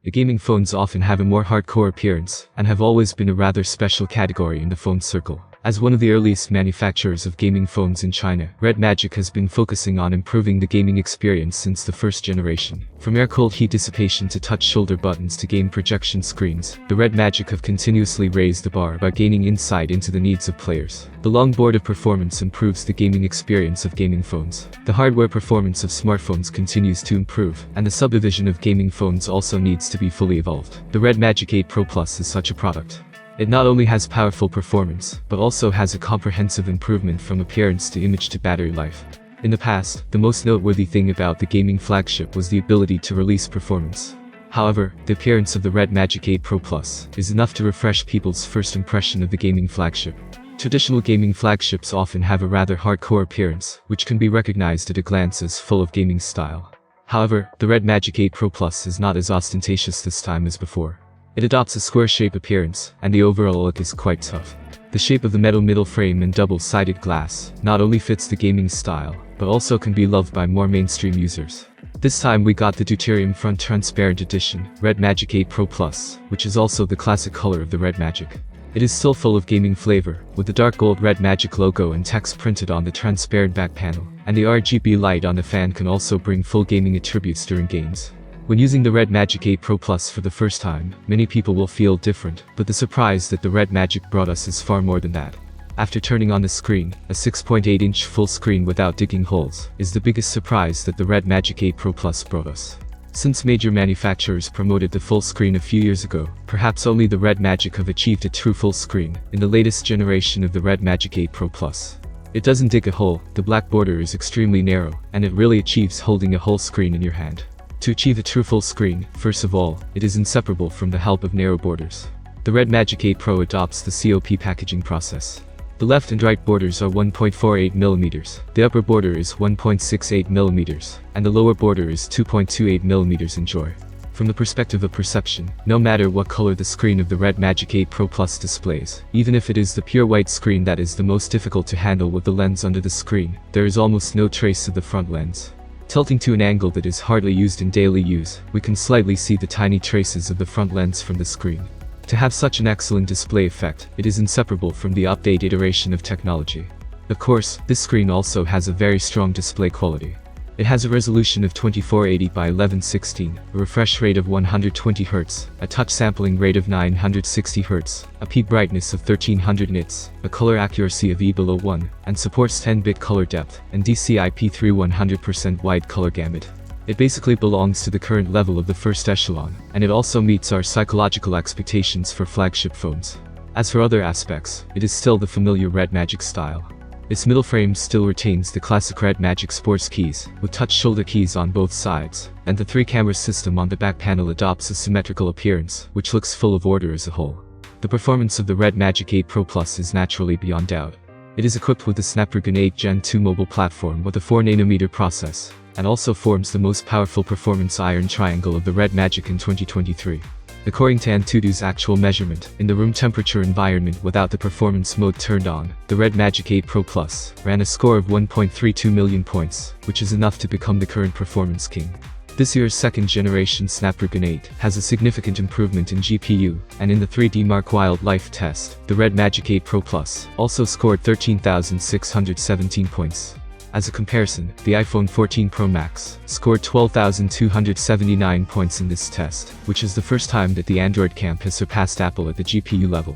The gaming phones often have a more hardcore appearance, and have always been a rather special category in the phone circle. As one of the earliest manufacturers of gaming phones in China, Red Magic has been focusing on improving the gaming experience since the first generation. From air-cooled heat dissipation to touch shoulder buttons to game projection screens, the Red Magic have continuously raised the bar by gaining insight into the needs of players. The long board of performance improves the gaming experience of gaming phones. The hardware performance of smartphones continues to improve, and the subdivision of gaming phones also needs to be fully evolved. The Red Magic 8 Pro Plus is such a product. It not only has powerful performance, but also has a comprehensive improvement from appearance to image to battery life. In the past, the most noteworthy thing about the gaming flagship was the ability to release performance. However, the appearance of the Red Magic 8 Pro Plus is enough to refresh people's first impression of the gaming flagship. Traditional gaming flagships often have a rather hardcore appearance, which can be recognized at a glance as full of gaming style. However, the Red Magic 8 Pro Plus is not as ostentatious this time as before. It adopts a square shape appearance, and the overall look is quite tough. The shape of the metal middle frame and double-sided glass not only fits the gaming style, but also can be loved by more mainstream users. This time we got the deuterium front transparent edition, Red Magic 8 Pro Plus, which is also the classic color of the Red Magic. It is still full of gaming flavor, with the dark gold Red Magic logo and text printed on the transparent back panel, and the RGB light on the fan can also bring full gaming attributes during games. When using the Red Magic 8 Pro Plus for the first time, many people will feel different, but the surprise that the Red Magic brought us is far more than that. After turning on the screen, a 6.8-inch full screen without digging holes is the biggest surprise that the Red Magic 8 Pro Plus brought us. Since major manufacturers promoted the full screen a few years ago, perhaps only the Red Magic have achieved a true full screen in the latest generation of the Red Magic 8 Pro Plus. It doesn't dig a hole, the black border is extremely narrow, and it really achieves holding a whole screen in your hand. To achieve a true full screen, first of all, it is inseparable from the help of narrow borders. The Red Magic 8 Pro adopts the COP packaging process. The left and right borders are 1.48 mm, the upper border is 1.68 mm, and the lower border is 2.28 mm. Enjoy. From the perspective of perception, no matter what color the screen of the Red Magic 8 Pro Plus displays, even if it is the pure white screen that is the most difficult to handle with the lens under the screen, there is almost no trace of the front lens. Tilting to an angle that is hardly used in daily use, we can slightly see the tiny traces of the front lens from the screen. To have such an excellent display effect, it is inseparable from the update iteration of technology. Of course, this screen also has a very strong display quality. It has a resolution of 2480 by 1116, a refresh rate of 120 Hz, a touch sampling rate of 960 Hz, a peak brightness of 1300 nits, a color accuracy of E below 1, and supports 10-bit color depth, and DCI-P3 100% wide color gamut. It basically belongs to the current level of the first echelon, and it also meets our psychological expectations for flagship phones. As for other aspects, it is still the familiar Red Magic style. Its middle frame still retains the classic Red Magic Sports keys, with touch shoulder keys on both sides, and the 3-camera system on the back panel adopts a symmetrical appearance, which looks full of order as a whole. The performance of the Red Magic 8 Pro Plus is naturally beyond doubt. It is equipped with the Snapdragon 8 Gen 2 mobile platform with a 4nm process, and also forms the most powerful performance iron triangle of the Red Magic in 2023. According to Antutu's actual measurement, in the room temperature environment without the performance mode turned on, the Red Magic 8 Pro Plus ran a score of 1.32 million points, which is enough to become the current performance king. This year's second generation Snapdragon 8 has a significant improvement in GPU, and in the 3D Mark Wildlife test, the Red Magic 8 Pro Plus also scored 13,617 points. As a comparison, the iPhone 14 Pro Max scored 12,279 points in this test, which is the first time that the Android camp has surpassed Apple at the GPU level.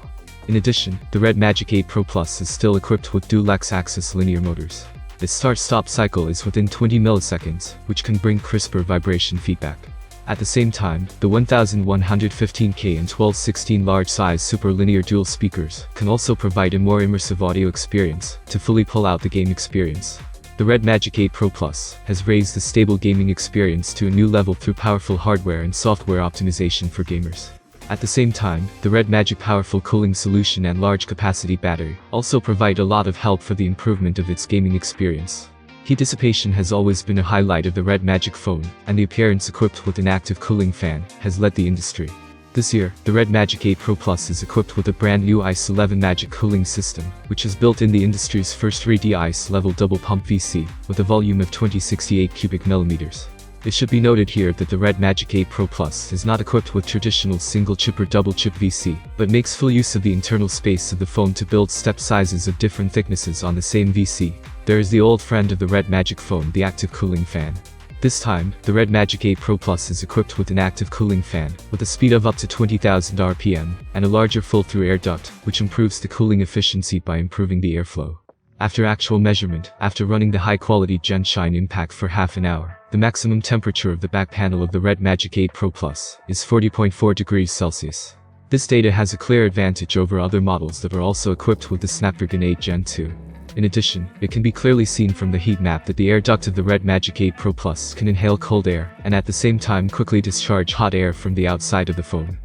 In addition, the Red Magic 8 Pro Plus is still equipped with dual X-axis linear motors. The start-stop cycle is within 20 milliseconds, which can bring crisper vibration feedback. At the same time, the 1115K and 1216 large-size superlinear dual speakers can also provide a more immersive audio experience to fully pull out the game experience. The Red Magic 8 Pro Plus has raised the stable gaming experience to a new level through powerful hardware and software optimization for gamers. At the same time, the Red Magic powerful cooling solution and large capacity battery also provide a lot of help for the improvement of its gaming experience. Heat dissipation has always been a highlight of the Red Magic phone, and the appearance equipped with an active cooling fan has led the industry. This year, the Red Magic 8 Pro Plus is equipped with a brand new ICE 11 Magic cooling system, which is built in the industry's first 3D ICE level double pump VC, with a volume of 2068 cubic millimeters. It should be noted here that the Red Magic 8 Pro Plus is not equipped with traditional single-chip or double-chip VC, but makes full use of the internal space of the phone to build step sizes of different thicknesses on the same VC. There is the old friend of the Red Magic phone, the active cooling fan. This time, the Red Magic 8 Pro Plus is equipped with an active cooling fan, with a speed of up to 20,000 RPM, and a larger full-through air duct, which improves the cooling efficiency by improving the airflow. After actual measurement, after running the high-quality Genshine Impact for half an hour, the maximum temperature of the back panel of the Red Magic 8 Pro Plus is 40.4 degrees Celsius. This data has a clear advantage over other models that are also equipped with the Snapdragon 8 Gen 2. In addition, it can be clearly seen from the heat map that the air duct of the Red Magic 8 Pro Plus can inhale cold air and at the same time quickly discharge hot air from the outside of the phone.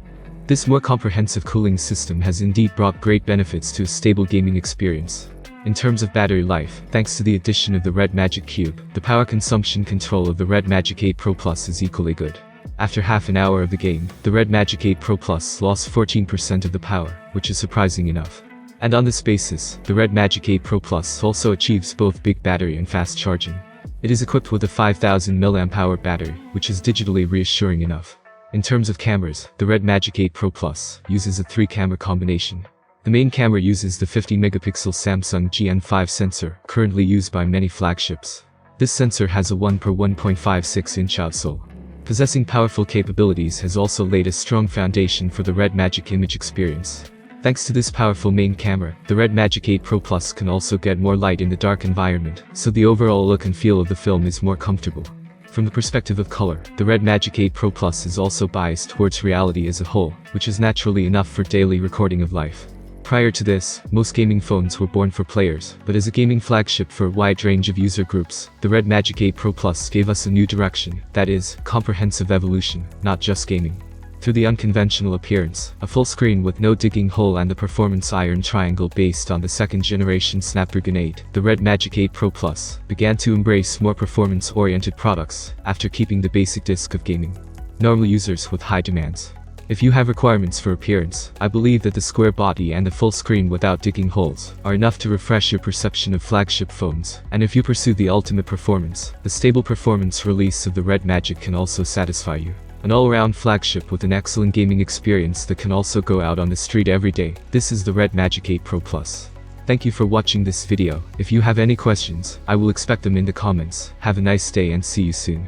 This more comprehensive cooling system has indeed brought great benefits to a stable gaming experience. In terms of battery life, thanks to the addition of the Red Magic Cube, the power consumption control of the Red Magic 8 Pro Plus is equally good. After half an hour of the game, the Red Magic 8 Pro Plus lost 14% of the power, which is surprising enough. And on this basis, the Red Magic 8 Pro Plus also achieves both big battery and fast charging. It is equipped with a 5000 mAh battery, which is digitally reassuring enough. In terms of cameras, the Red Magic 8 Pro Plus uses a 3-camera combination. The main camera uses the 50-megapixel Samsung GN5 sensor, currently used by many flagships. This sensor has a 1:1.56-inch outsole. Possessing powerful capabilities has also laid a strong foundation for the Red Magic image experience. Thanks to this powerful main camera, the Red Magic 8 Pro Plus can also get more light in the dark environment, so the overall look and feel of the film is more comfortable. From the perspective of color, the Red Magic 8 Pro Plus is also biased towards reality as a whole, which is naturally enough for daily recording of life. Prior to this, most gaming phones were born for players, but as a gaming flagship for a wide range of user groups, the Red Magic 8 Pro Plus gave us a new direction, that is, comprehensive evolution, not just gaming. Through the unconventional appearance, a full screen with no digging hole and the performance iron triangle based on the second-generation Snapdragon 8, the Red Magic 8 Pro Plus began to embrace more performance-oriented products after keeping the basic disc of gaming. Normal users with high demands. If you have requirements for appearance, I believe that the square body and the full screen without digging holes are enough to refresh your perception of flagship phones, and if you pursue the ultimate performance, the stable performance release of the Red Magic can also satisfy you. An all-around flagship with an excellent gaming experience that can also go out on the street every day. This is the Red Magic 8 Pro Plus. Thank you for watching this video. If you have any questions, I will expect them in the comments. Have a nice day and see you soon.